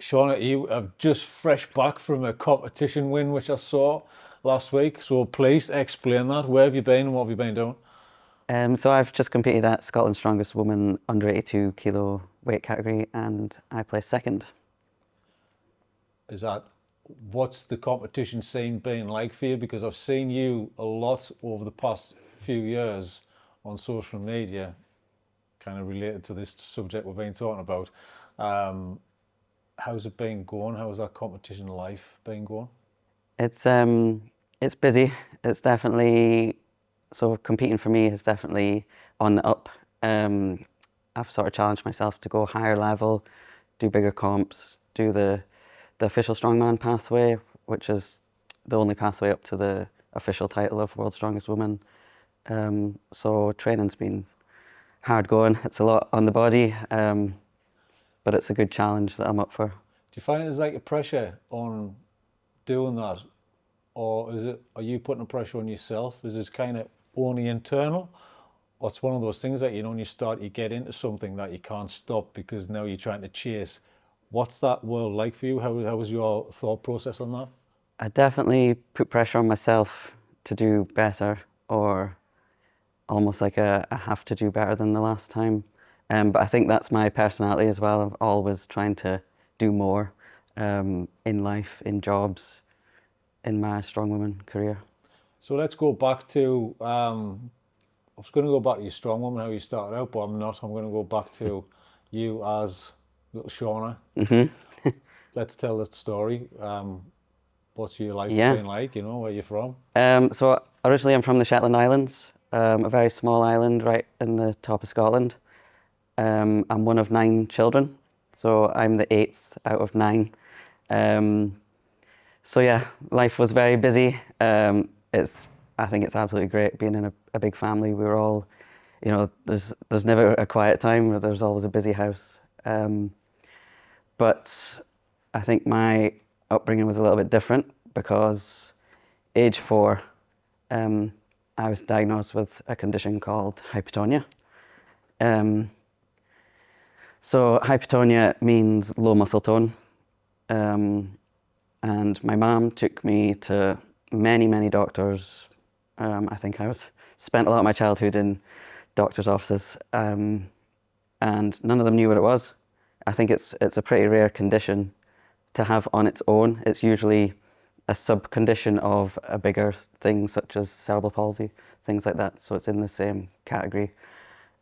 Shauna, you have just fresh back from a competition win, which I saw last week. So please explain that. Where have you been and what have you been doing? So I've just competed at Scotland's Strongest Woman under 82 kilo weight category, and I placed second. Is that what's the competition scene been like for you? Because I've seen you a lot over the past few years on social media, kind of related to this subject we've been talking about. Um, how's it been going? How's that competition life been going? It's um it's busy. It's definitely so competing for me is definitely on the up. Um, I've sort of challenged myself to go higher level, do bigger comps, do the official strongman pathway, which is the only pathway up to the official title of World's Strongest Woman. So training's been hard going. It's a lot on the body, but it's a good challenge that I'm up for. Do you find there's like a pressure on doing that, or is it? Are you putting a pressure on yourself? Is it kind of only internal, or it's one of those things that when you start, you get into something that you can't stop because now you're trying to chase. What's that world like for you? How was your thought process on that? I definitely put pressure on myself to do better, or almost like I have to do better than the last time. But I think that's my personality as well. I'm always trying to do more in life, in jobs, in my strongwoman career. So let's go back to. I was going to go back to your strong woman, how you started out, but I'm not. I'm going to go back to you as little Shauna. Hmm. Let's tell the story. What's your life Yeah. been like? Where you're from? So originally I'm from the Shetland Islands, a very small island right in the top of Scotland. I'm one of 9 children, so I'm the eighth out of 9. Um, so yeah, life was very busy. I think it's absolutely great being in a big family. We were all, there's never a quiet time. There's always a busy house. But I think my upbringing was a little bit different because age 4, um, I was diagnosed with a condition called hypotonia. Um, so hypotonia means low muscle tone. Um, and my mom took me to many, many doctors. I think spent a lot of my childhood in doctors' offices, and none of them knew what it was. I think it's a pretty rare condition to have on its own. It's usually a sub-condition of a bigger thing such as cerebral palsy, things like that. So it's in the same category.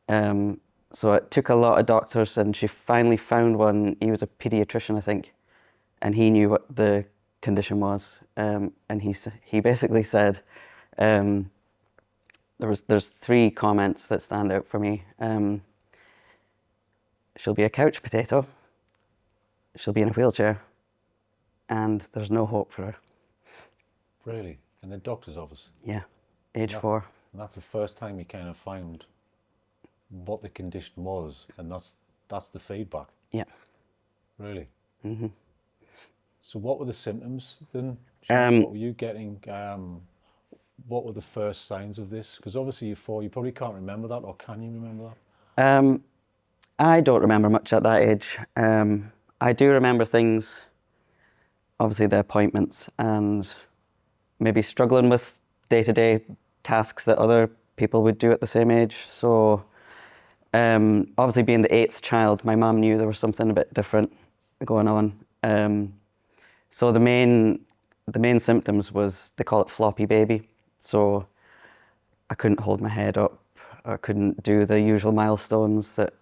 Um, so it took a lot of doctors, and she finally found one. He was a pediatrician, I think, and he knew what the condition was. And he basically said, um, there's 3 comments that stand out for me. She'll be a couch potato. She'll be in a wheelchair, and there's no hope for her. Really? In the doctor's office? Yeah, And age that's, 4. and that's the first time you kind of found what the condition was, and that's the feedback. Yeah. Really? Hmm. So what were the symptoms then, Shauna? Um, What were you getting? What were the first signs of this? Because obviously you're 4, you probably can't remember that, or can you remember that? um, I don't remember much at that age. I do remember things, obviously the appointments, and maybe struggling with day-to-day tasks that other people would do at the same age. So obviously being the 8th child, my mum knew there was something a bit different going on. So the main symptoms was, they call it floppy baby. So I couldn't hold my head up. I couldn't do the usual milestones that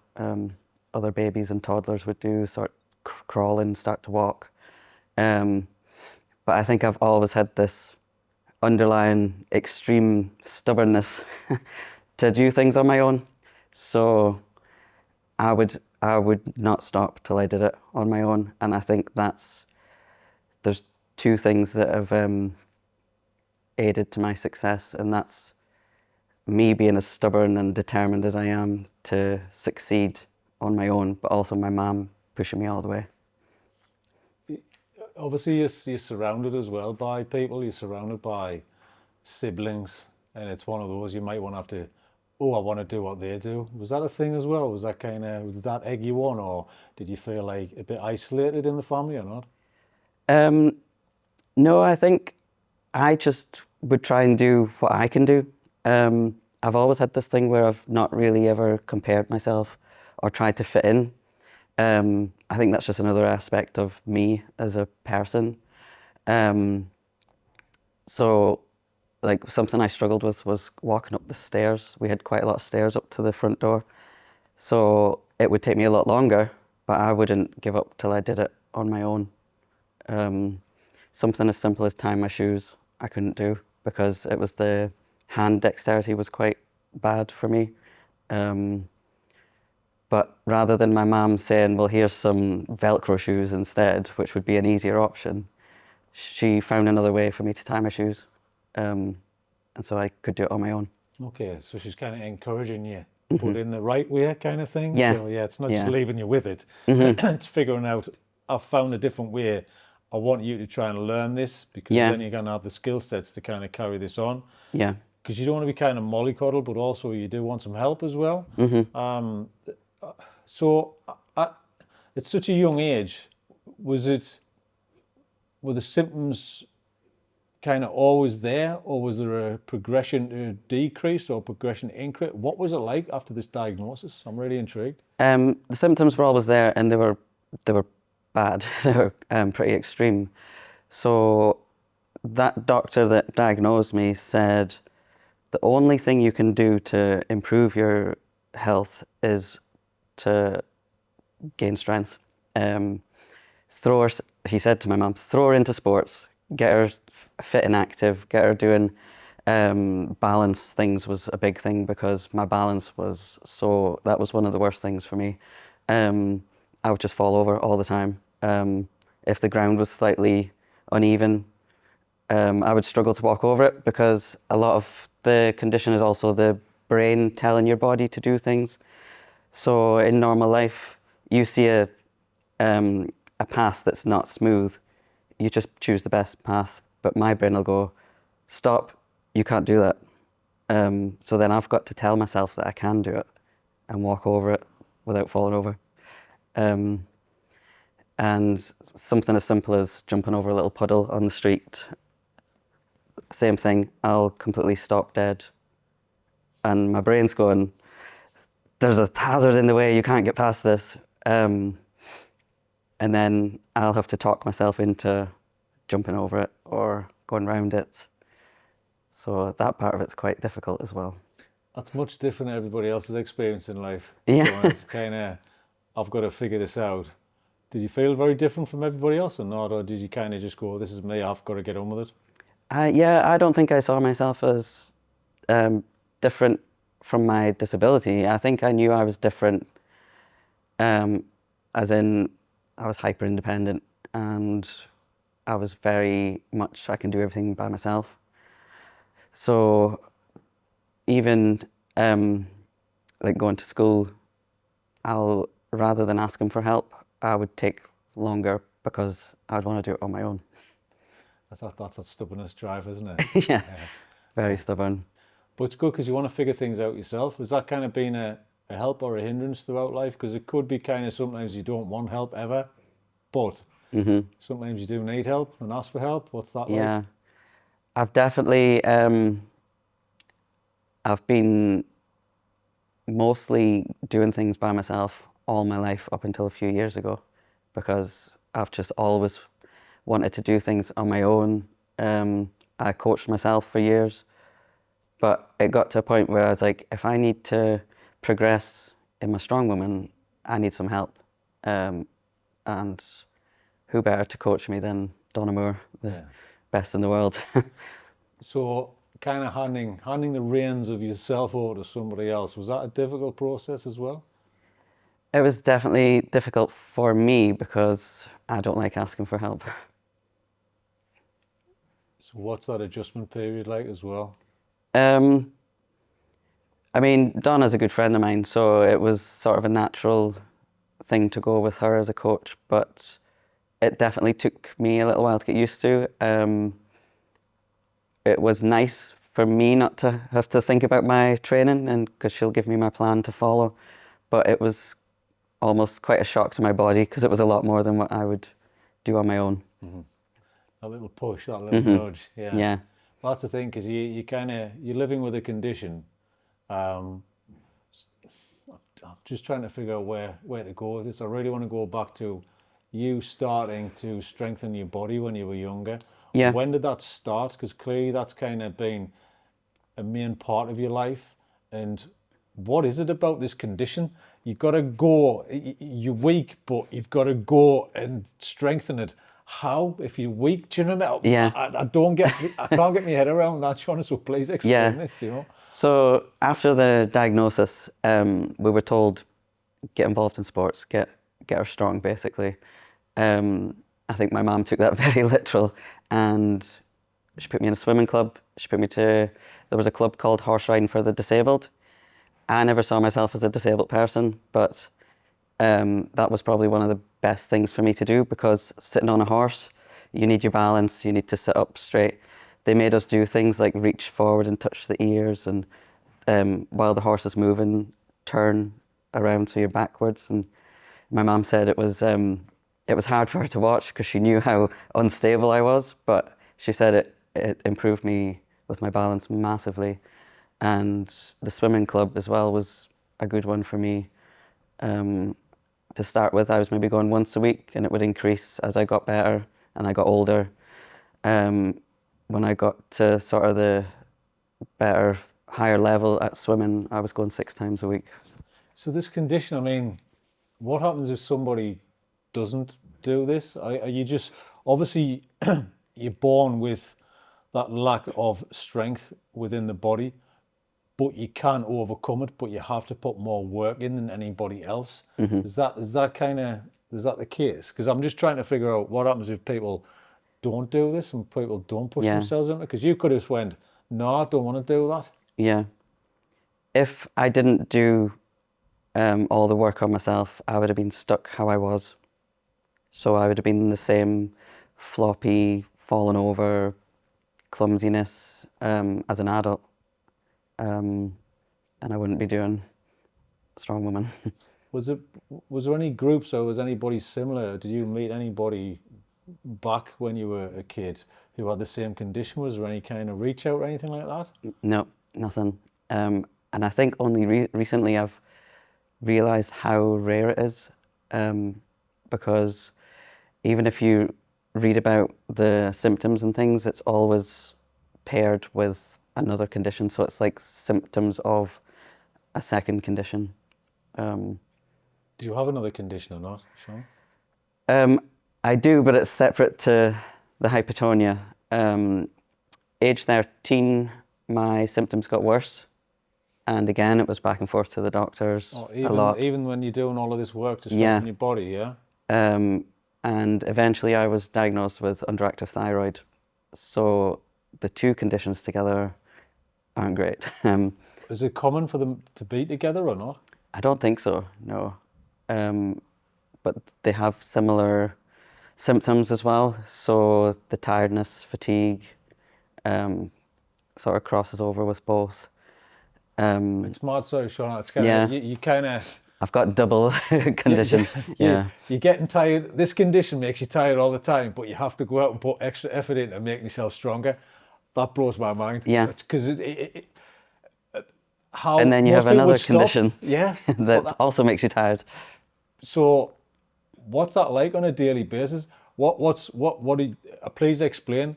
other babies and toddlers would do, start crawling, start to walk. Um, but I think I've always had this underlying extreme stubbornness to do things on my own. So I would not stop till I did it on my own. And I think there's 2 things that have aided to my success, and that's me being as stubborn and determined as I am to succeed on my own, but also my mum pushing me all the way. Obviously you're surrounded as well by people. You're surrounded by siblings, and it's one of those you might want to have to oh, I want to do what they do. Was that a thing as well? Was that was that egg you on, or did you feel like a bit isolated in the family or not? Um, no, I think I just would try and do what I can do. I've always had this thing where I've not really ever compared myself or tried to fit in. I think that's just another aspect of me as a person. Um, so, like something I struggled with was walking up the stairs. We had quite a lot of stairs up to the front door. So it would take me a lot longer, but I wouldn't give up till I did it on my own. Um, Something as simple as tying my shoes, I couldn't do because it was the hand dexterity was quite bad for me. Um, but rather than my mum saying, well, here's some Velcro shoes instead, which would be an easier option, she found another way for me to tie my shoes. And so I could do it on my own. Okay, so she's kind of encouraging you, but in the right way, kind of thing. Yeah, So yeah, it's not just yeah. leaving you with it. It's figuring out. I've found a different way. I want you to try and learn this because Yeah, then you're going to have the skill sets to kind of carry this on. yeah. Because you don't want to be kind of mollycoddled, but also you do want some help as well. So at such a young age, was it were the symptoms kind of always there, or was there a progression to decrease or progression to increase? What was it like after this diagnosis? I'm really intrigued. The symptoms were always there, and they were bad. They were pretty extreme. So that doctor that diagnosed me said the only thing you can do to improve your health is to gain strength. Throw her, he said to my mum, throw her into sports, get her fit and active, get her doing balance things was a big thing because my balance was that was one of the worst things for me. I would just fall over all the time. If the ground was slightly uneven, I would struggle to walk over it because a lot of the condition is also the brain telling your body to do things. So in normal life, you see a path that's not smooth, you just choose the best path. But my brain will go, stop, you can't do that. So then I've got to tell myself that I can do it and walk over it without falling over. And something as simple as jumping over a little puddle on the street, same thing, I'll completely stop dead. And my brain's going, there's a hazard in the way, you can't get past this. And then I'll have to talk myself into jumping over it or going round it. So that part of it's quite difficult as well. That's much different than everybody else's experience in life. Yeah. So it's kind of, I've got to figure this out. Did you feel very different from everybody else or not? Or did you kind of just go, this is me, I've got to get on with it? Yeah, I don't think I saw myself as different from my disability. I think I knew I was different, as in I was hyper independent and I was very much, I can do everything by myself. So even like going to school, I'll, rather than asking for help, I would take longer because I'd want to do it on my own. That's a stubbornness drive, isn't it? Yeah, very stubborn. But it's good because you want to figure things out yourself. Has that kind of been a help or a hindrance throughout life? Because it could be kind of sometimes you don't want help ever, but sometimes you do need help and ask for help. What's that like? Yeah, I've definitely, I've been mostly doing things by myself all my life up until a few years ago because I've just always wanted to do things on my own. I coached myself for years, but it got to a point where I was like, if I need to progress in my Strongwoman, I need some help. And who better to coach me than Shauna Moar, the best in the world. So kind of handing the reins of yourself over to somebody else, was that a difficult process as well? It was definitely difficult for me because I don't like asking for help. So what's that adjustment period like as well? I mean, Donna's a good friend of mine, so it was sort of a natural thing to go with her as a coach, but it definitely took me a little while to get used to. It was nice for me not to have to think about my training, and because she'll give me my plan to follow. But it was almost quite a shock to my body because it was a lot more than what I would do on my own. A little push, that little nudge. Yeah. Yeah. Well, that's the thing, because you're living with a condition. Um, I'm just trying to figure out where to go with this. I really want to go back to you starting to strengthen your body when you were younger. Yeah. When did that start? Because clearly that's kind of been a main part of your life. And what is it about this condition? You've got to go, you're weak, but you've got to go and strengthen it. How? If you're weak, do you know what I mean? Yeah. I can't get my head around that, Shauna, so please explain this, you know. So after the diagnosis, we were told, get involved in sports, get her strong, basically. I think my mum took that very literal, and she put me in a swimming club. There was a club called Horse Riding for the Disabled. I never saw myself as a disabled person, but that was probably one of the best things for me to do, because sitting on a horse, you need your balance, you need to sit up straight. They made us do things like reach forward and touch the ears, and while the horse is moving, turn around so you're backwards. And my mum said it was hard for her to watch because she knew how unstable I was, but she said it improved me with my balance massively. And the swimming club as well was a good one for me. To start with, I was maybe going once a week, and it would increase as I got better and I got older. When I got to sort of the better, higher level at swimming, I was going 6 times a week. So this condition, I mean, what happens if somebody doesn't do this? Are you just, obviously, you're born with that lack of strength within the body, but you can overcome it, but you have to put more work in than anybody else. Is that the case? Because I'm just trying to figure out what happens if people don't do this and people don't push Yeah. themselves into it. Because you could have just went, no, I don't want to do that. Yeah. If I didn't do all the work on myself, I would have been stuck how I was. So I would have been the same floppy, falling over, clumsiness as an adult. And I wouldn't be doing Strongwoman. Was there any groups, or was anybody similar? Did you meet anybody back when you were a kid who had the same condition? Was there any kind of reach out or anything like that? No, nothing. And I think only recently I've realised how rare it is, because even if you read about the symptoms and things, it's always paired with another condition. So it's like symptoms of a second condition. Do you have another condition or not, Sean? I do, but it's separate to the hypotonia. Age 13, my symptoms got worse. And again, it was back and forth to the doctors a lot. Even when you're doing all of this work to strengthen your body, yeah? And eventually I was diagnosed with underactive thyroid. So the two conditions together aren't great. Is it common for them to be together or not? I don't think so, no. But they have similar symptoms as well. So the tiredness, fatigue, sort of crosses over with both. It's mad, sorry, Sean. It's kind of, you kind of... I've got double condition. Yeah. You're getting tired. This condition makes you tired all the time, but you have to go out and put extra effort in to make yourself stronger. That blows my mind. Yeah. It's because how... And then you have another condition that also makes you tired. So what's that like on a daily basis? Please explain,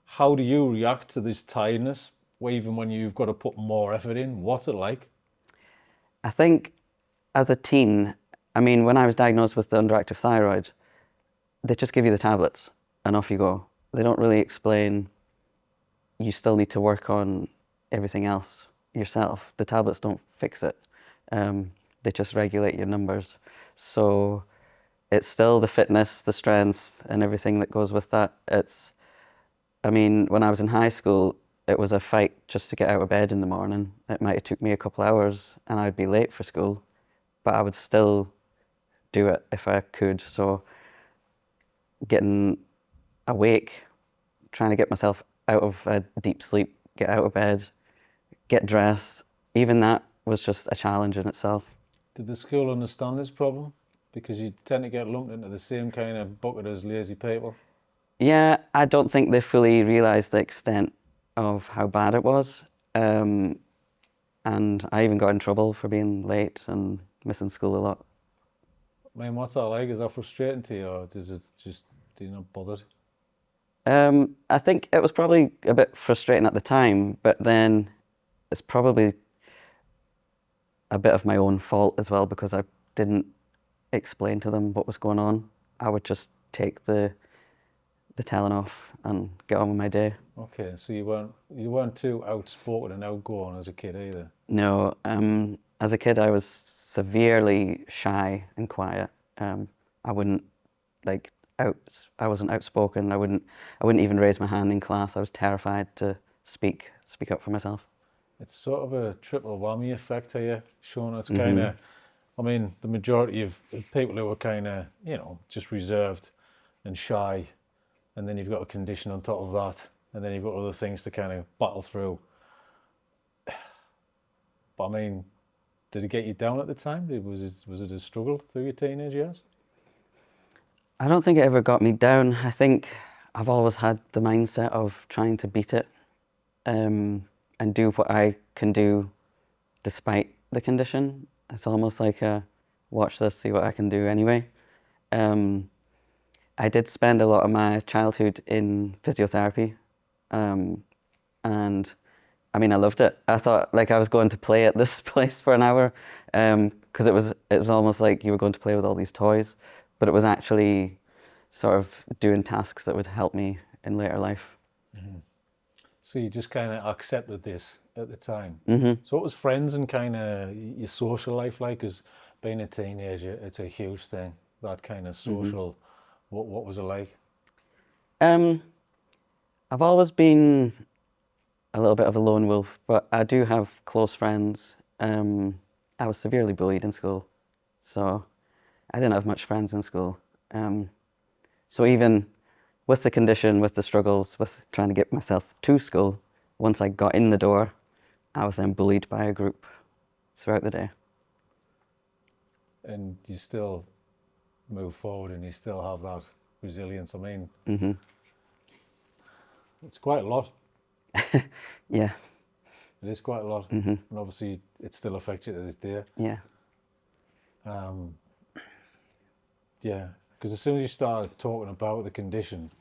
how do you react to this tiredness, even when you've got to put more effort in? What's it like? I think as a teen, I mean, when I was diagnosed with the underactive thyroid, they just give you the tablets and off you go. They don't really explain you still need to work on everything else yourself. The tablets don't fix it. They just regulate your numbers. So it's still the fitness, the strength, and everything that goes with that. I mean, when I was in high school, it was a fight just to get out of bed in the morning. It might have took me a couple hours and I'd be late for school, but I would still do it if I could. So getting awake, trying to get myself out of a deep sleep get out of bed, get dressed. Even that was just a challenge in itself. Did the school understand this problem? Because you tend to get lumped into the same kind of bucket as lazy people. Yeah, I don't think they fully realised the extent of how bad it was. And I even got in trouble for being late and missing school a lot. I mean, what's that like? Is that frustrating to you, or does it just, do you not bothered? I think it was probably a bit frustrating at the time, but then it's probably a bit of my own fault as well because I didn't explain to them what was going on. I would just take the telling off and get on with my day. Okay, so you weren't too outspoken and outgoing as a kid either. No, as a kid I was severely shy and quiet. I wouldn't like I wasn't outspoken. I wouldn't even raise my hand in class. I was terrified to speak up for myself. It's sort of a triple whammy effect here, Shauna. It's kind of, I mean, the majority of people who are kind of, just reserved and shy, and then you've got a condition on top of that, and then you've got other things to kind of battle through. But I mean, did it get you down at the time? Was it a struggle through your teenage years? I don't think it ever got me down. I think I've always had the mindset of trying to beat it, and do what I can do despite the condition. It's almost like a watch this, see what I can do anyway. I did spend a lot of my childhood in physiotherapy, and I mean, I loved it. I thought like I was going to play at this place for an hour, because it was almost like you were going to play with all these toys, but it was actually sort of doing tasks that would help me in later life. So you just kind of accepted this at the time. Mm-hmm. So what was friends and kind of your social life like? Because being a teenager, it's a huge thing. That kind of social. What was it like? I've always been a little bit of a lone wolf, but I do have close friends. I was severely bullied in school, so I didn't have much friends in school. So even with the condition, with the struggles, with trying to get myself to school, once I got in the door, I was then bullied by a group throughout the day. And you still move forward and you still have that resilience. I mean, it's quite a lot. Yeah, It is quite a lot. And obviously it still affects you to this day. yeah, Yeah, because as soon as you start talking about the condition,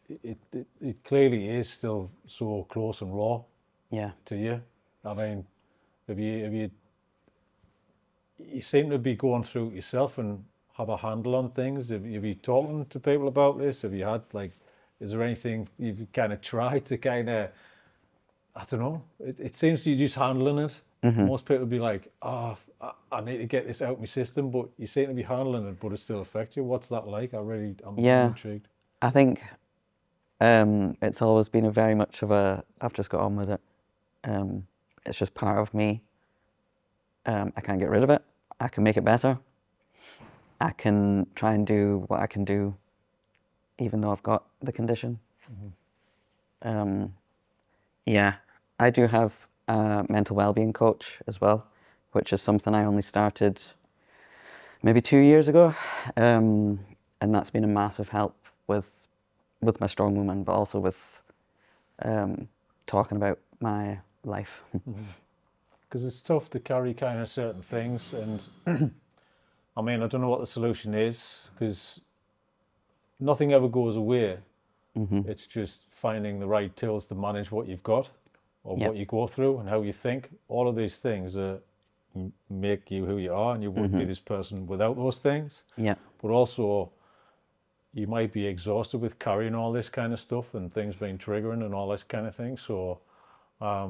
it clearly is still so close and raw yeah. to you. I mean, you seem to be going through it yourself and have a handle on things. Have you talking to people about this? Have you had is there anything you've kind of tried to kind of, I don't know, it seems you're just handling it. Most people would be like, I need to get this out of my system, but you seem to be handling it, but it still affects you. What's that like? I'm intrigued. I think it's always been a very much of a, I've just got on with it. It's just part of me. I can't get rid of it. I can make it better. I can try and do what I can do, even though I've got the condition. Yeah, I do have a mental well-being coach as well, which is something I only started maybe 2 years ago, and that's been a massive help with my Strongwoman, but also with talking about my life. Because it's tough to carry kind of certain things, and I mean, I don't know what the solution is, because nothing ever goes away. It's just finding the right tools to manage what you've got, or what you go through, and how you think. All of these things make you who you are, and you wouldn't be this person without those things. Yeah. But also, you might be exhausted with carrying all this kind of stuff and things being triggering and all this kind of thing. So, I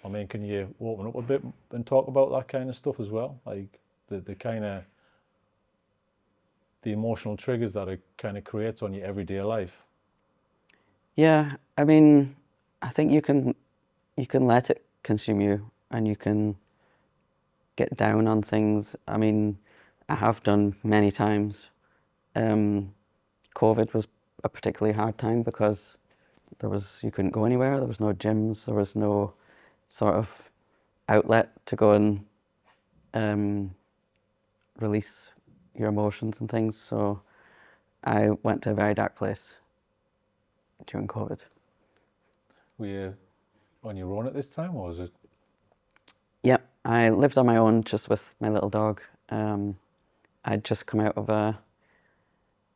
mean, can you open up a bit and talk about that kind of stuff as well? Like the kind of the emotional triggers that it kind of creates on your everyday life. Yeah, I mean, I think you can let it consume you, and you can get down on things. I mean, I have done many times. COVID was a particularly hard time because You couldn't go anywhere. There was no gyms. There was no sort of outlet to go and release your emotions and things. So I went to a very dark place during COVID. Were you on your own at this time, or was it? Yep, I lived on my own just with my little dog. I'd just come out of an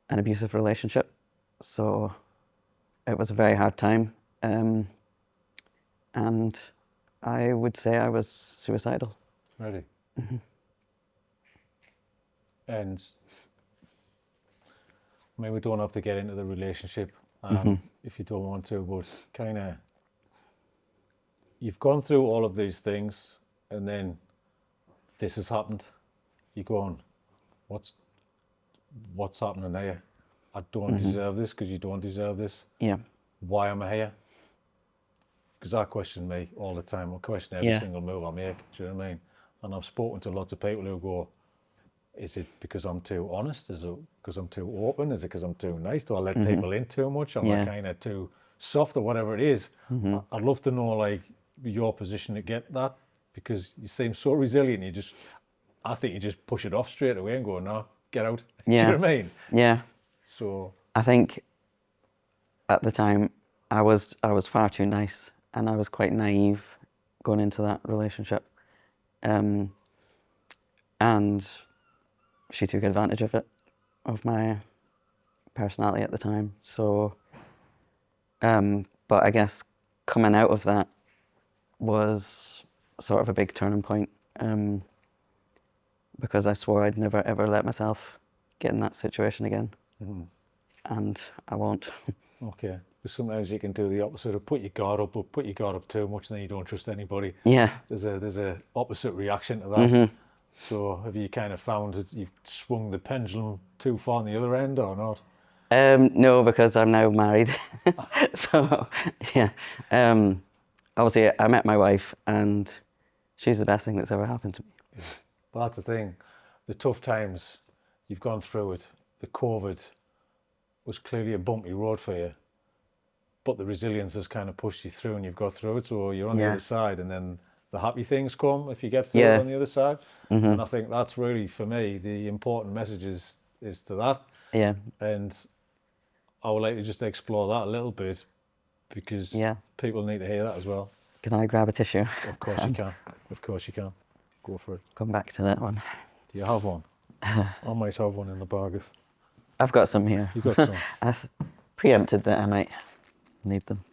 abusive relationship, so it was a very hard time. And I would say I was suicidal. Really? And I mean, we don't have to get into the relationship if you don't want to, but kind of, you've gone through all of these things, and then this has happened. You're going, what's happening here? I don't deserve this, because you don't deserve this. Yeah. Why am I here? Because I question me all the time. I question every single move I make. Do you know what I mean? And I've spoken to lots of people who go, is it because I'm too honest? Is it because I'm too open? Is it because I'm too nice? Do I let people in too much? Am I kind of too soft, or whatever it is? I'd love to know, like, your position to get that, because you seem so resilient. I think you just push it off straight away and go, no, get out. Do you know what I mean? Yeah. So I think at the time I was far too nice, and I was quite naive going into that relationship. And she took advantage of it, of my personality at the time. So, but I guess coming out of that was sort of a big turning point, because I swore I'd never ever let myself get in that situation again, and I won't. okay, but sometimes you can do the opposite of put your guard up, but put your guard up too much, and then you don't trust anybody. Yeah. There's a opposite reaction to that. So have you kind of found that you've swung the pendulum too far on the other end, or not? No, because I'm now married. So, yeah. Obviously, I met my wife, and she's the best thing that's ever happened to me. Yeah. But that's the thing. The tough times, you've gone through it. The COVID was clearly a bumpy road for you, but the resilience has kind of pushed you through, and you've got through it. So you're on the other side, and then the happy things come if you get through it on the other side. And I think that's really, for me, the important message is to that. Yeah. And I would like to just explore that a little bit, because people need to hear that as well. Can I grab a tissue? Of course you can. Of course you can. Go for it. Come back to that one. Do you have one? I might have one in the bag. I've got some here. You got some? I've preempted that I might need them.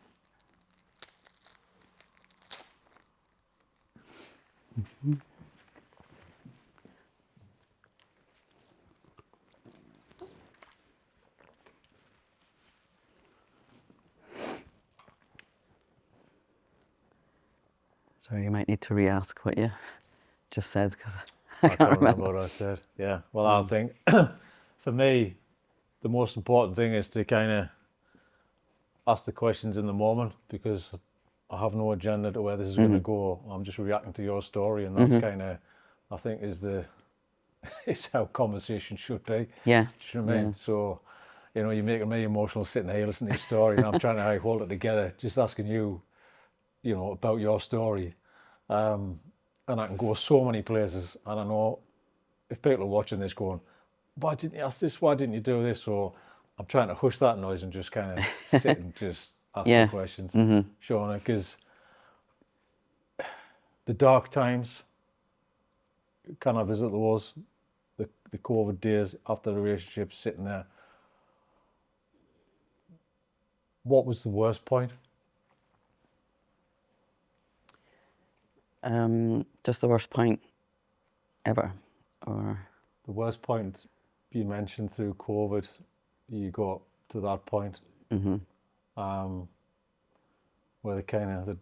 Sorry, you might need to re-ask what you just said, because I can't remember what I said. Yeah. Well, I think for me, the most important thing is to kind of ask the questions in the moment, because I have no agenda to where this is going to go. I'm just reacting to your story, and that's kind of, I think, is how conversation should be. Yeah. Do you know what I mean? So, you know, you're making me emotional sitting here listening to your story, and I'm trying to hold it together, just asking you, you know, about your story. And I can go so many places, and I know if people are watching this going, why didn't you ask this? Why didn't you do this? So I'm trying to hush that noise and just kind of sit and just ask the questions, Shauna, because the dark times, can I visit those? The COVID days after the relationship, sitting there. What was the worst point? Just the worst point ever, or the worst point you mentioned through COVID. You got to that point, where the kind of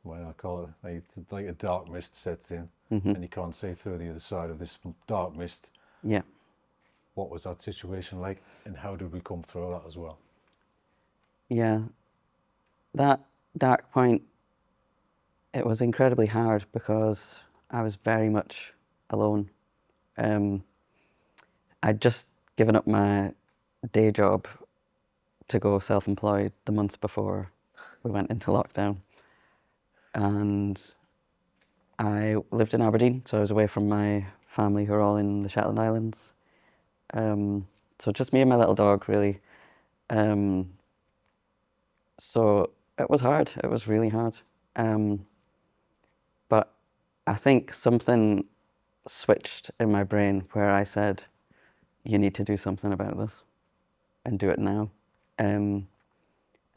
what I call it, like a dark mist sets in, and you can't see through the other side of this dark mist. Yeah. What was that situation like, and how did we come through that as well? Yeah, that dark point, it was incredibly hard because I was very much alone. I'd just given up my day job to go self-employed the month before we went into lockdown, and I lived in Aberdeen, so I was away from my family who are all in the Shetland Islands. So just me and my little dog, really. Um, so it was hard. It was really hard. But I think something switched in my brain where I said, you need to do something about this and do it now. And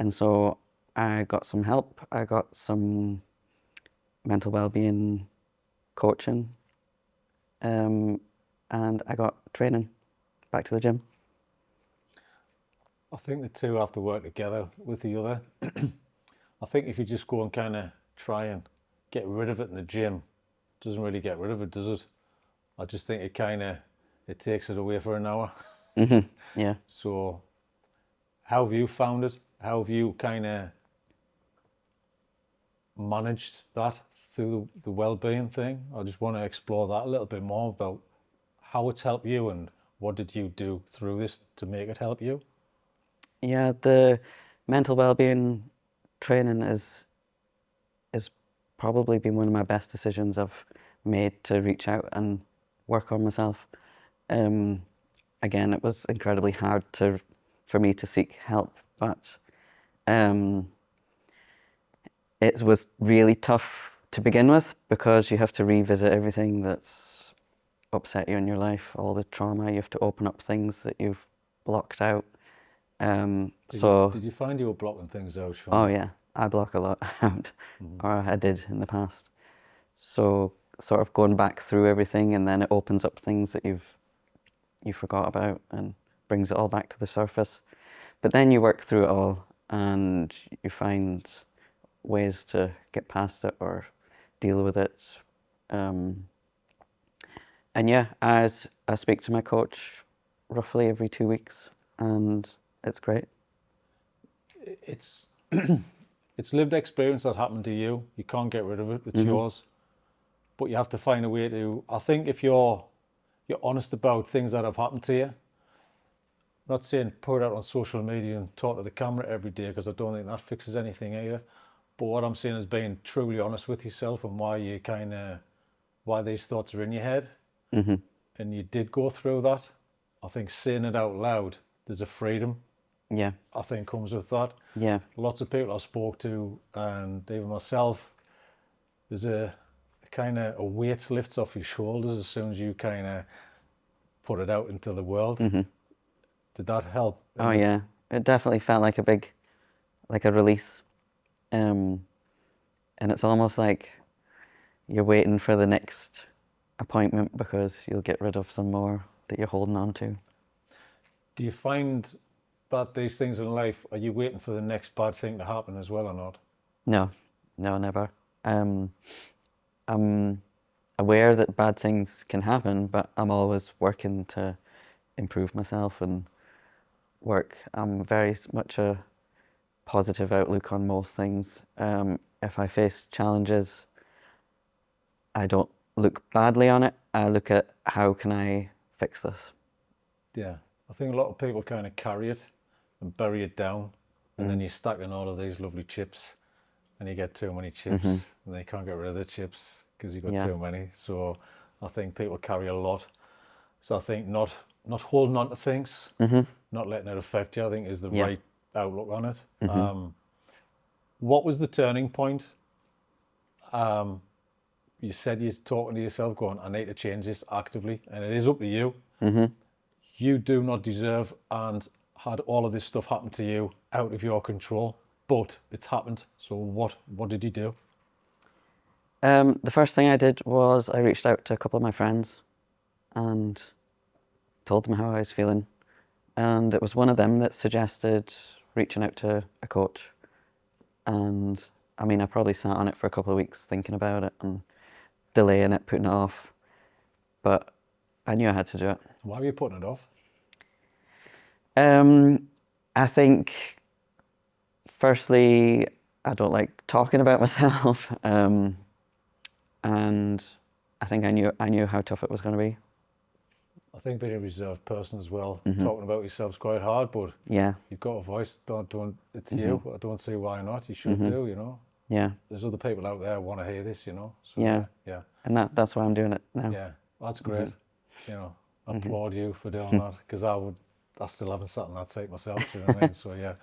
so I got some help. I got some mental well-being coaching, and I got training, back to the gym. I think the two have to work together with the other. I think if you just go and kind of try and get rid of it in the gym, it doesn't really get rid of it, does it? I just think it takes it away for an hour. Yeah. So how have you found it? How have you kind of managed that through the well-being thing? I just want to explore that a little bit more about how it's helped you and what did you do through this to make it help you? Yeah, the mental well-being training is probably been one of my best decisions I've made to reach out and work on myself. Again, it was incredibly hard for me to seek help, but it was really tough to begin with because you have to revisit everything that's upset you in your life, all the trauma. You have to open up things that you've blocked out. Did you find you were blocking things out, Sean? Oh yeah, I block a lot out, or I did in the past. So sort of going back through everything, and then it opens up things that you forgot about and brings it all back to the surface. But then you work through it all, and you find ways to get past it or deal with it. And yeah, I speak to my coach roughly every 2 weeks, and it's great. It's it's lived experience that happened to you. You can't get rid of it. It's yours. But you have to find a way to. I think if you're honest about things that have happened to you, I'm not saying put it out on social media and talk to the camera every day, because I don't think that fixes anything either. But what I'm saying is being truly honest with yourself and why these thoughts are in your head. And you did go through that. I think saying it out loud, there's a freedom, Yeah, I think, comes with that. yeah, Lots of people I spoke to, and even myself, there's a kind of a weight lifts off your shoulders as soon as you kind of put it out into the world. Did that help? oh yeah. It definitely felt like like a release. And it's almost like you're waiting for the next appointment because you'll get rid of some more that you're holding on to. Do you find that these things in life, are you waiting for the next bad thing to happen as well or not? No, no, never. I'm aware that bad things can happen, but I'm always working to improve myself and work. I'm very much a positive outlook on most things. If I face challenges, I don't look badly on it. I look at how can I fix this. Yeah. I think a lot of people kind of carry it and bury it down, and then you're stuck in all of these lovely chips, and you get too many chips, and they can't get rid of the chips because you've got Yeah. too many. So I think people carry a lot. So I think not holding on to things, not letting it affect you, I think is the Yeah. right outlook on it. What was the turning point? You said you're talking to yourself, going, I need to change this actively, and it is up to you. You do not deserve and had all of this stuff happen to you out of your control, but it's happened. So what did you do? The first thing I did was I reached out to a couple of my friends and told them how I was feeling. And it was one of them that suggested reaching out to a coach. And I mean, I probably sat on it for a couple of weeks thinking about it and delaying it, putting it off. But I knew I had to do it. Why were you putting it off? I think, firstly, I don't like talking about myself. And I think I knew how tough it was going to be. I think being a reserved person as well, talking about yourself's quite hard, but Yeah. you've got a voice. Don't it's you. I don't see why not. You should do. You know. Yeah. There's other people out there who want to hear this. You know. So Yeah. yeah. And that's why I'm doing it now. Yeah, that's great. You know, I applaud you for doing that because I still haven't sat in that seat myself. Do you know what I mean? So yeah,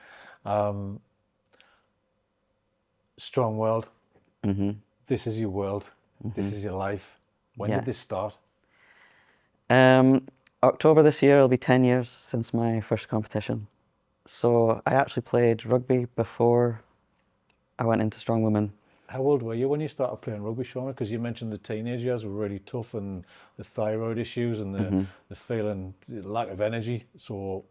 strong world. This is your world. This is your life. When Yeah. did this start? October this year, it'll be 10 years since my first competition. So I actually played rugby before I went into Strongwoman. How old were you when you started playing rugby, Shauna? Because you mentioned the teenage years were really tough and the thyroid issues and the feeling, the lack of energy. So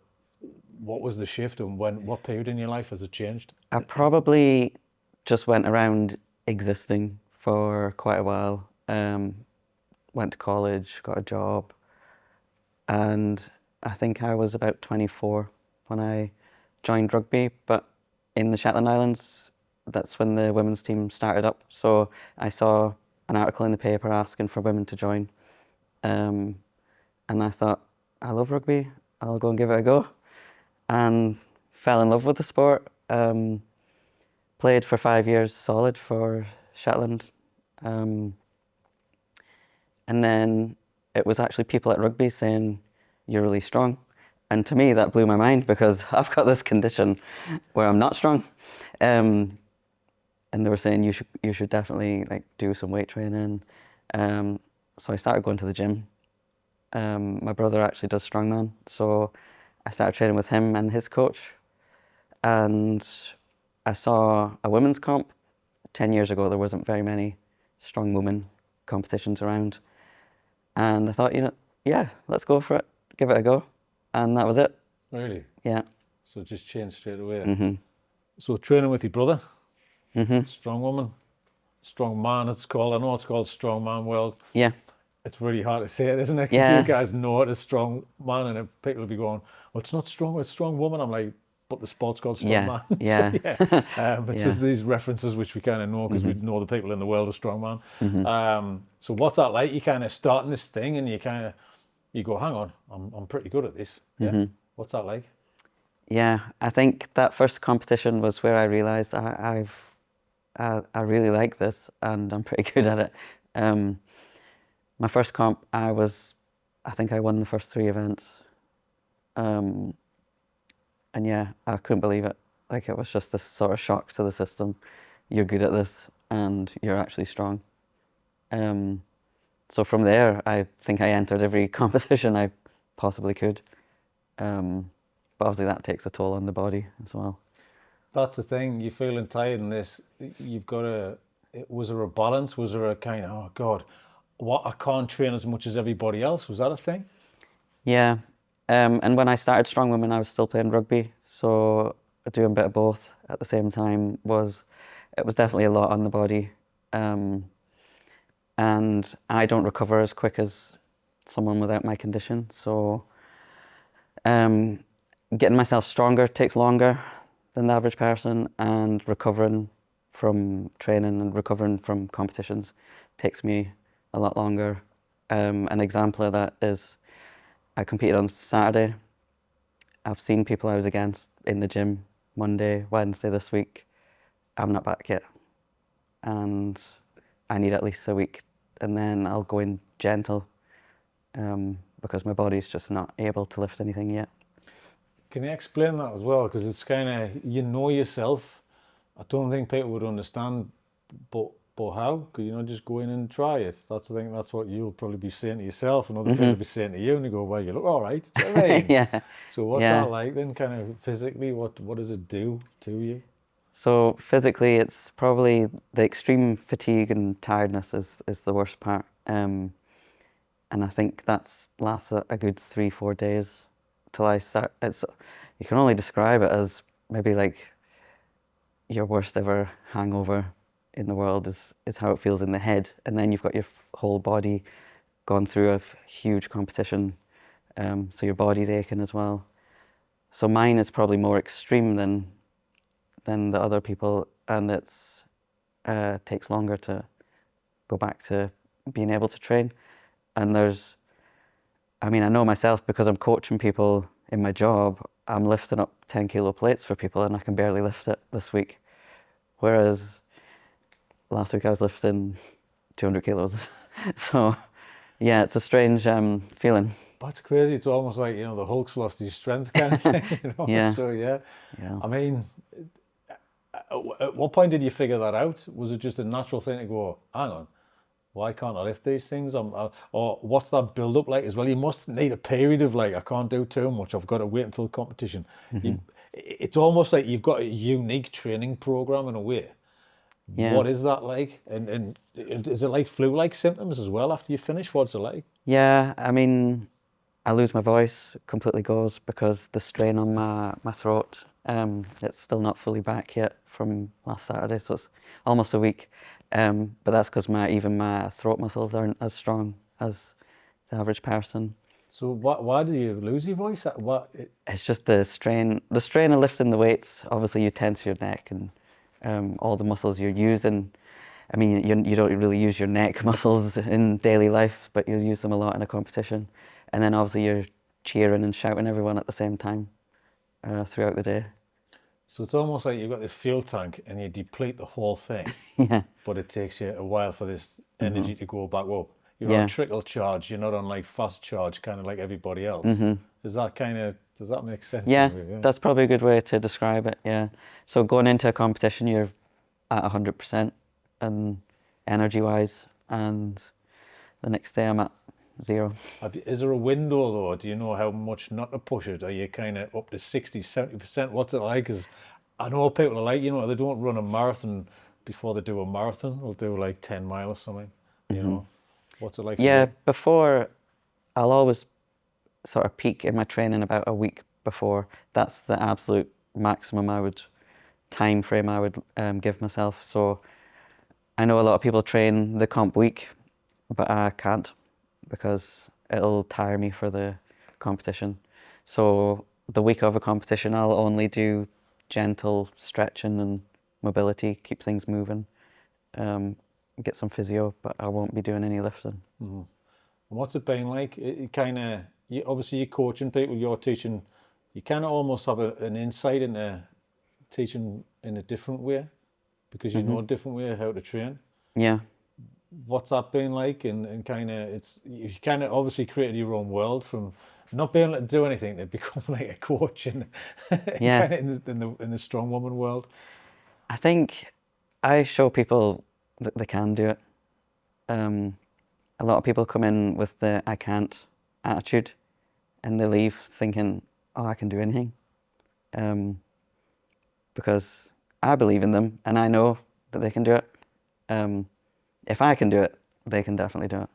what was the shift and what period in your life has it changed? I probably just went around existing for quite a while. Went to college, got a job, and I think I was about 24 when I joined rugby. But in the Shetland Islands, that's when the women's team started up. So I saw an article in the paper asking for women to join. And I thought, I love rugby, I'll go and give it a go. And fell in love with the sport. Played for 5 years solid for Shetland. And then it was actually people at rugby saying, you're really strong. And to me, that blew my mind because I've got this condition where I'm not strong. And they were saying you should definitely like do some weight training. So I started going to the gym. My brother actually does strongman, so I started training with him and his coach. And I saw a women's comp. 10 years ago, there wasn't very many strong women competitions around. And I thought, yeah, let's go for it, give it a go. And that was it. Really? Yeah. So it just changed straight away. So training with your brother, strong woman, strong man it's called. I know it's called strong man world. Yeah. It's really hard to say it, isn't it? 'Cause Yeah. you guys know it as strong man and then people will be going, well, it's not strong, it's strong woman. I'm like, but the sport's called strong Yeah. man. Yeah. So, yeah. It's Yeah. just these references which we kind of know because we know the people in the world of strong man. So what's that like? You kind of starting this thing and you go, hang on, I'm pretty good at this. Yeah. What's that like? Yeah, I think that first competition was where I realised I really like this and I'm pretty good at it. My first comp, I think I won the first 3 events. And yeah, I couldn't believe it. Like it was just this sort of shock to the system. You're good at this and you're actually strong. So from there, I think I entered every competition I possibly could. But obviously that takes a toll on the body as well. That's the thing. You're feeling tired in this. You've got to. Was there a balance? Was there a kind of, oh God, what, I can't train as much as everybody else? Was that a thing? Yeah, and when I started Strongwoman, I was still playing rugby, so doing a bit of both at the same time it was definitely a lot on the body, and I don't recover as quick as someone without my condition. So getting myself stronger takes longer than the average person, and recovering from training and recovering from competitions takes me a lot longer. An example of that is I competed on Saturday. I've seen people I was against in the gym Monday, Wednesday this week. I'm not back yet. And I need at least a week and then I'll go in gentle because my body's just not able to lift anything yet. Can you explain that as well? Because it's kind of, you know yourself. I don't think people would understand, but how? Could you not just go in and try it? That's the thing. That's what you'll probably be saying to yourself, and other people will be saying to you, and you go, "Well, you look all right." Do you know what I mean? Yeah. So what's Yeah. that like then? Kind of physically, what does it do to you? So physically, it's probably the extreme fatigue and tiredness is the worst part. And I think that's lasts a good 3-4 days till I start. You can only describe it as maybe like your worst ever hangover in the world is how it feels in the head, and then you've got your whole body gone through a huge competition, so your body's aching as well. So mine is probably more extreme than the other people, and it's takes longer to go back to being able to train. And there's I mean, I know myself because I'm coaching people in my job, I'm lifting up 10 kilo plates for people and I can barely lift it this week. Whereas last week I was lifting 200 kilos. So yeah, it's a strange feeling. That's crazy. It's almost like, you know, the Hulk's lost his strength kind of thing, you know? Yeah, So, yeah. yeah. I mean, at what point did you figure that out? Was it just a natural thing to go, hang on, why can't I lift these things? Or what's that build up like as well? You must need a period of like, I can't do too much. I've got to wait until the competition. It's almost like you've got a unique training program in a way. Yeah. What is that like? And is it like flu-like symptoms as well after you finish? What's it like? Yeah, I mean, I lose my voice, completely goes because the strain on my throat, it's still not fully back yet from last Saturday, so it's almost a week. But that's because even my throat muscles aren't as strong as the average person. So why do you lose your voice? It's just the strain of lifting the weights. Obviously, you tense your neck and all the muscles you're using. I mean, you don't really use your neck muscles in daily life, but you'll use them a lot in a competition. And then obviously you're cheering and shouting everyone at the same time throughout the day. So it's almost like you've got this fuel tank and you deplete the whole thing, Yeah, but it takes you a while for this energy to go back up. You're on yeah. trickle charge. You're not on like fast charge, kind of like everybody else. Does that make sense in a Yeah, way? Yeah. that's probably a good way to describe it, yeah. So going into a competition, you're at 100% and energy-wise, and the next day I'm at 0. Is there a window though? Do you know how much not to push it? Are you kind of up to 60, 70%? What's it like? Because I know people are like, you know, they don't run a marathon before they do a marathon. They'll do like 10 mile or something, you know. What's it like for Yeah, you? before, I'll always sort of peak in my training about a week before. That's the absolute maximum time frame I would give myself. So I know a lot of people train the comp week, but I can't because it'll tire me for the competition. So the week of a competition, I'll only do gentle stretching and mobility, keep things moving, um, get some physio, but I won't be doing any lifting. And what's it been like? It kind of, obviously you're coaching people, you're teaching, you kind of almost have an insight into teaching in a different way because you know a different way how to train. Yeah, What's that been like? And kind of, you kind of obviously created your own world from not being able to do anything to become like a coach and yeah. kind of in the strong woman world. I think I show people that they can do it. A lot of people come in with the I can't attitude and they leave thinking, oh, I can do anything. Because I believe in them and I know that they can do it. If I can do it, they can definitely do it.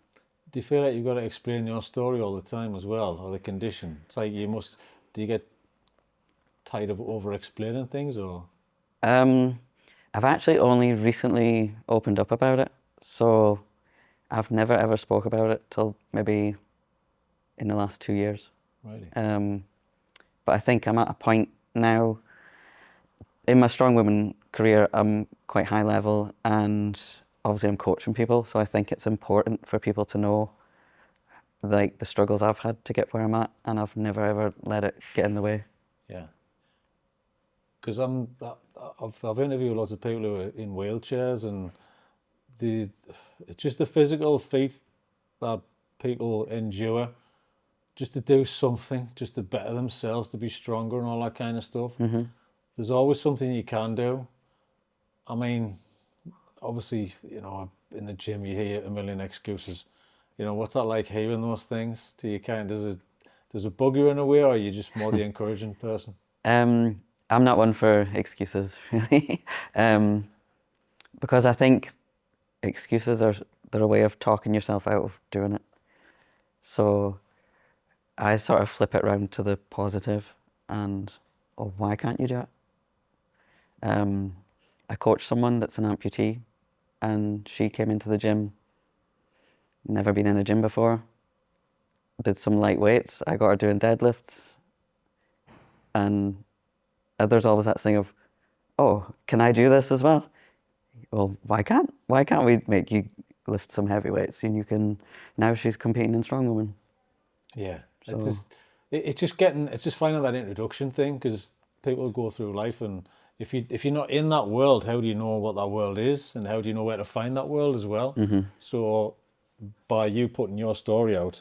Do you feel like you've got to explain your story all the time as well, or the condition? It's like do you get tired of over explaining things or? Um, I've actually only recently opened up about it. So I've never ever spoke about it till maybe in the last 2 years. Really? But I think I'm at a point now in my Strongwoman career, I'm quite high level and obviously I'm coaching people. So I think it's important for people to know like the struggles I've had to get where I'm at, and I've never ever let it get in the way. Yeah. Because I've interviewed lots of people who are in wheelchairs and it's just the physical feat that people endure just to do something, just to better themselves, to be stronger and all that kind of stuff. There's always something you can do. I mean, obviously, you know, in the gym you hear a million excuses. You know, what's that like hearing those things? Do you kind of, does it bug you in a way, or are you just more the encouraging person? I'm not one for excuses, really, because I think excuses they're a way of talking yourself out of doing it. So I sort of flip it around to the positive and, oh, why can't you do it? I coach someone that's an amputee and she came into the gym, never been in a gym before, did some light weights. I got her doing deadlifts and there's always that thing of, oh, can I do this as well? Well, why can't we make you lift some heavy weights and you can, now she's competing in Strongwoman. Yeah, So it's just getting, it's just finding that introduction thing, because people go through life, and if you're not in that world, how do you know what that world is, and how do you know where to find that world as well? So by you putting your story out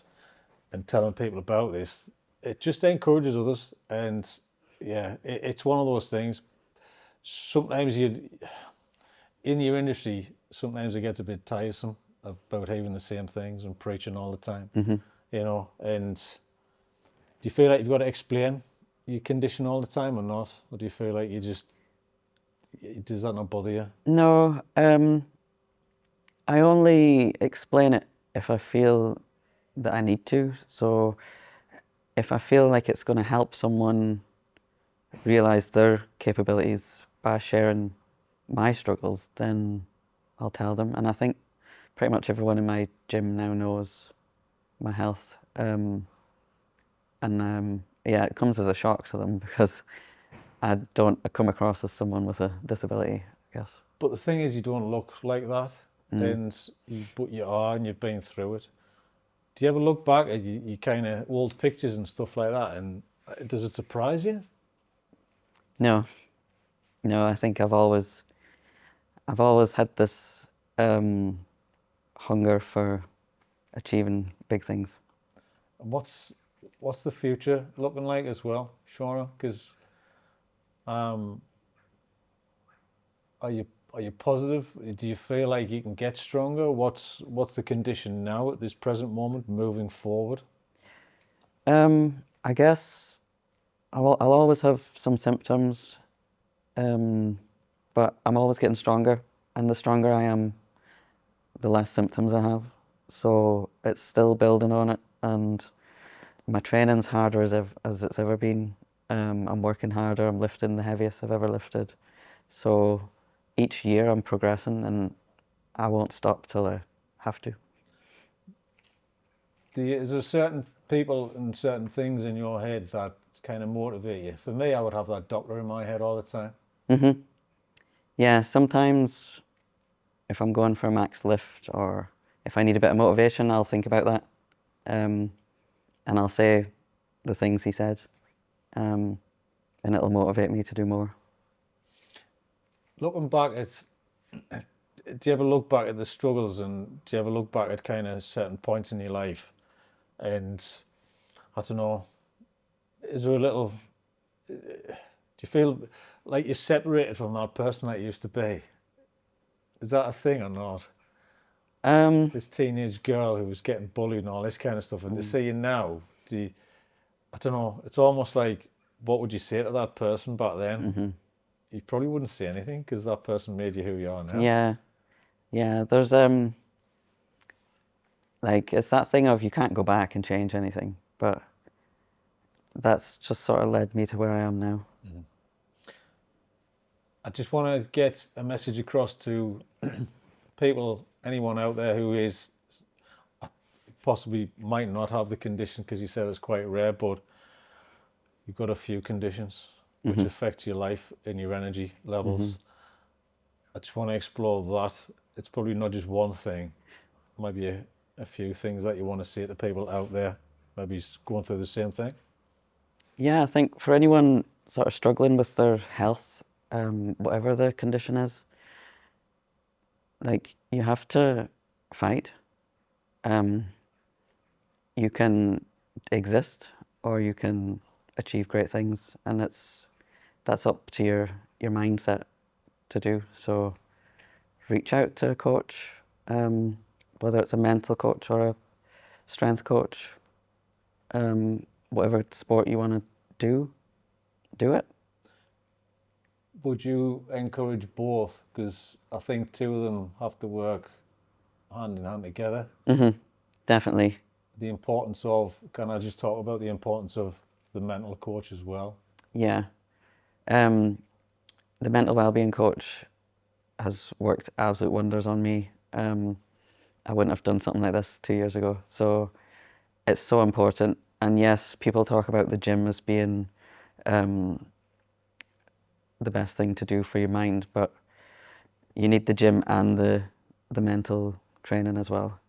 and telling people about this, it just encourages others. And yeah, it's one of those things. Sometimes you, in your industry, sometimes it gets a bit tiresome about having the same things and preaching all the time, you know. And do you feel like you've got to explain your condition all the time or not? Or do you feel like you just, does that not bother you? no, I only explain it if I feel that I need to. So if I feel like it's going to help someone realize their capabilities by sharing my struggles, then I'll tell them. And I think pretty much everyone in my gym now knows my health. Yeah, it comes as a shock to them because I don't come across as someone with a disability, I guess. But the thing is, you don't look like that, but you are, and you've been through it. Do you ever look back at your kind of old pictures and stuff like that, and does it surprise you? No, no, I think I've always had this hunger for achieving big things. And what's the future looking like as well, Shauna? Because um, are you positive? Do you feel like you can get stronger? What's the condition now at this present moment, moving forward? I guess I'll always have some symptoms, but I'm always getting stronger, and the stronger I am, the less symptoms I have. So it's still building on it, and my training's harder as it's ever been. I'm working harder. I'm lifting the heaviest I've ever lifted. So each year I'm progressing, and I won't stop till I have to. Is there certain people and certain things in your head that kind of motivate you? For me, I would have that doctor in my head all the time. Yeah, sometimes if I'm going for a max lift or if I need a bit of motivation, I'll think about that, and I'll say the things he said, and it'll motivate me to do more. Looking back at, do you ever look back at the struggles, and do you ever look back at kind of certain points in your life, and I don't know, is there a little, do you feel like you're separated from that person that you used to be? Is that a thing or not? Um, This teenage girl who was getting bullied and all this kind of stuff, and to see you now, I don't know, it's almost like, what would you say to that person back then? You probably wouldn't say anything, because that person made you who you are now. yeah, yeah. There's like it's that thing of you can't go back and change anything, but that's just sort of led me to where I am now. I just want to get a message across to people, anyone out there who is possibly might not have the condition, because you said it's quite rare, but you've got a few conditions which affect your life and your energy levels. I just want to explore that. It's probably not just one thing. It might be a few things that you want to say to people out there, maybe going through the same thing. Yeah, I think for anyone sort of struggling with their health, whatever the condition is, like you have to fight. Um, you can exist or you can achieve great things, and that's up to your mindset to do. So reach out to a coach, whether it's a mental coach or a strength coach, whatever sport you want to do it. Would you encourage both? Because I think two of them have to work hand in hand together. Definitely. The importance of, can I just talk about the importance of the mental coach as well? Yeah. Um, the mental well-being coach has worked absolute wonders on me. I wouldn't have done something like this 2 years ago. So it's so important. And yes, people talk about the gym as being um, the best thing to do for your mind, but you need the gym and the mental training as well.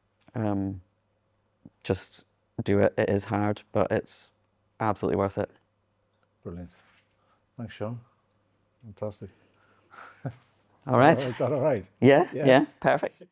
Just do it. It is hard, but it's absolutely worth it. Brilliant. Thanks, Sean. Fantastic. All right. Is that all right? Yeah, Yeah. yeah, perfect.